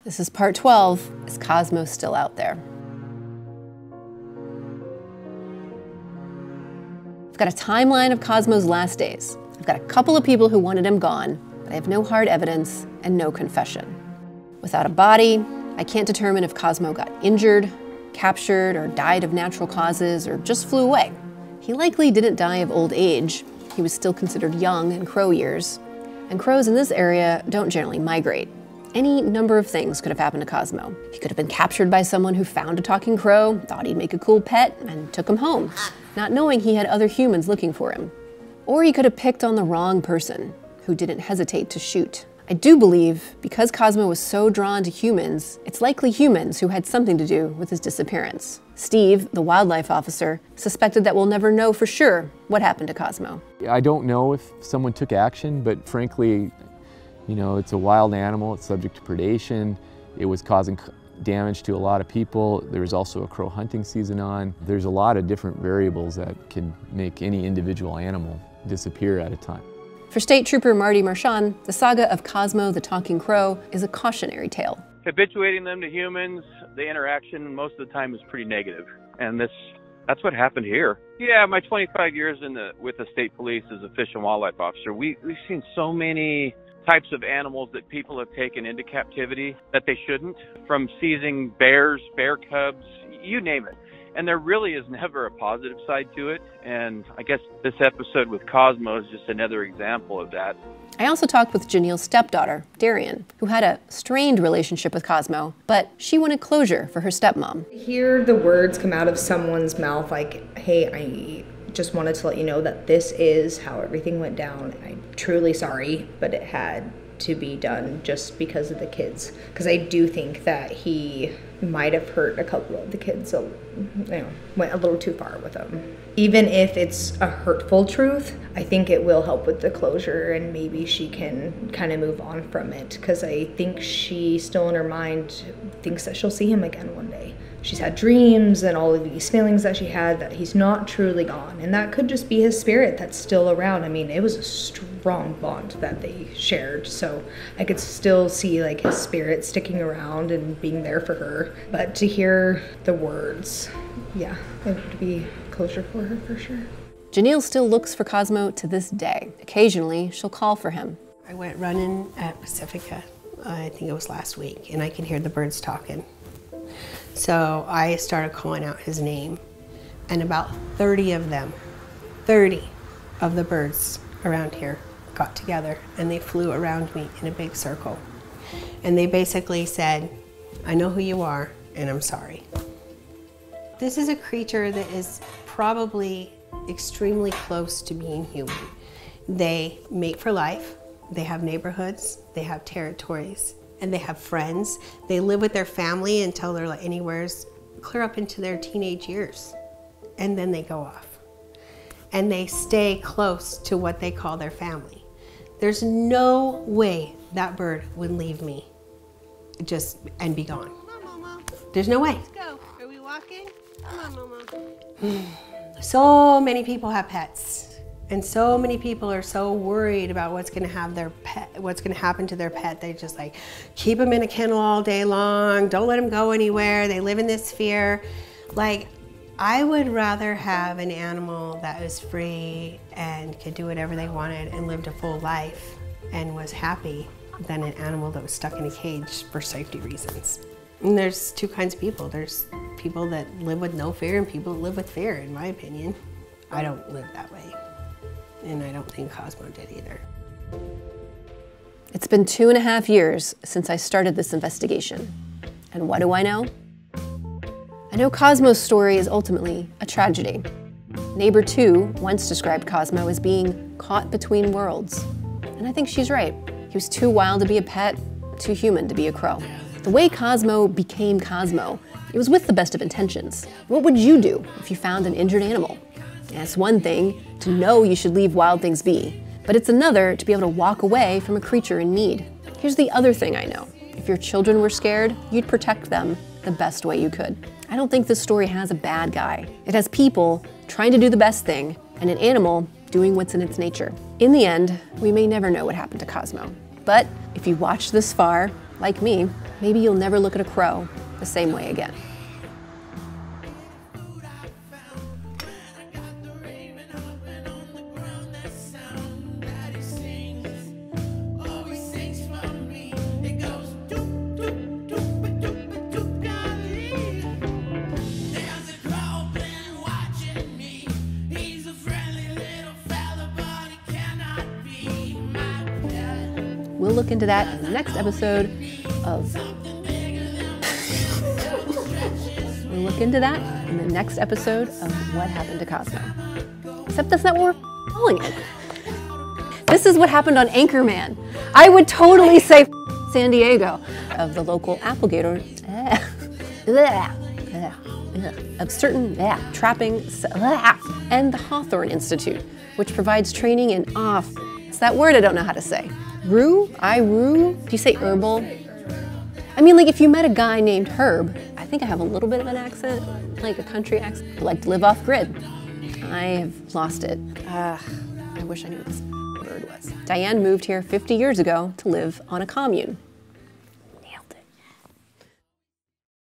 This is part 12. Is Cosmo still out there? I've got a timeline of Cosmo's last days. I've got a couple of people who wanted him gone, but I have no hard evidence and no confession. Without a body, I can't determine if Cosmo got injured, captured, or died of natural causes, or just flew away. He likely didn't die of old age. He was still considered young in crow years, and crows in this area don't generally migrate. Any number of things could have happened to Cosmo. He could have been captured by someone who found a talking crow, thought he'd make a cool pet, and took him home, not knowing he had other humans looking for him. Or he could have picked on the wrong person, who didn't hesitate to shoot. I do believe, because Cosmo was so drawn to humans, it's likely humans who had something to do with his disappearance. Steve, the wildlife officer, suspected that we'll never know for sure what happened to Cosmo. I don't know if someone took action, but frankly, you know, it's a wild animal, it's subject to predation. It was causing damage to a lot of people. There was also a crow hunting season on. There's a lot of different variables that can make any individual animal disappear at a time. For State Trooper Marty Marchand, the saga of Cosmo the Talking Crow is a cautionary tale. Habituating them to humans, the interaction most of the time is pretty negative. And that's what happened here. Yeah, my 25 years with the state police as a fish and wildlife officer, we've seen so many types of animals that people have taken into captivity that they shouldn't, from seizing bears, bear cubs, you name it. And there really is never a positive side to it. And I guess this episode with Cosmo is just another example of that. I also talked with Janelle's stepdaughter, Darian, who had a strained relationship with Cosmo, but she wanted closure for her stepmom. Hear the words come out of someone's mouth like, hey, I just wanted to let you know that this is how everything went down. I'm truly sorry, but it had to be done just because of the kids. Because I do think that he might have hurt a couple of the kids, so, went a little too far with them. Even if it's a hurtful truth, I think it will help with the closure and maybe she can kind of move on from it. Because I think she still in her mind thinks that she'll see him again one day. She's had dreams and all of these feelings that she had that he's not truly gone. And that could just be his spirit that's still around. I mean, it was a strong bond that they shared. So I could still see like his spirit sticking around and being there for her. But to hear the words, yeah, it would be closure for her for sure. Janelle still looks for Cosmo to this day. Occasionally, she'll call for him. I went running at Pacifica, I think it was last week, and I could hear the birds talking. So I started calling out his name, and about 30 of the birds around here got together and they flew around me in a big circle. And they basically said, I know who you are and I'm sorry. This is a creature that is probably extremely close to being human. They mate for life, they have neighborhoods, they have territories, and they have friends. They live with their family until they're like anywheres, clear up into their teenage years. And then they go off. And they stay close to what they call their family. There's no way that bird would leave me and be gone. Come on, Mama. There's no way. Let's go. Are we walking? Come on, Mama. So many people have pets. And so many people are so worried about what's going to happen to their pet. They just like keep them in a kennel all day long. Don't let them go anywhere. They live in this fear. Like, I would rather have an animal that was free and could do whatever they wanted and lived a full life and was happy than an animal that was stuck in a cage for safety reasons. And there's two kinds of people. There's people that live with no fear and people that live with fear, in my opinion. I don't live that way. And I don't think Cosmo did either. It's been 2.5 years since I started this investigation. And what do I know? I know Cosmo's story is ultimately a tragedy. Neighbor 2 once described Cosmo as being caught between worlds. And I think she's right. He was too wild to be a pet, too human to be a crow. The way Cosmo became Cosmo, it was with the best of intentions. What would you do if you found an injured animal? And it's one thing to know you should leave wild things be, but it's another to be able to walk away from a creature in need. Here's the other thing I know. If your children were scared, you'd protect them the best way you could. I don't think this story has a bad guy. It has people trying to do the best thing and an animal doing what's in its nature. In the end, we may never know what happened to Cosmo. But if you watched this far, like me, maybe you'll never look at a crow the same way again. We'll look into that in the next episode of... What Happened to Cosmo. Except that's not what we're calling it. This is what happened on Anchorman. I would totally say San Diego of the local alligator, of certain trapping, and the Hawthorne Institute, which provides training in it's that word I don't know how to say. Do you say herbal? I mean, like if you met a guy named Herb, I think I have a little bit of an accent, like a country accent. I like to live off grid. I have lost it. I wish I knew what this bird was. Diane moved here 50 years ago to live on a commune.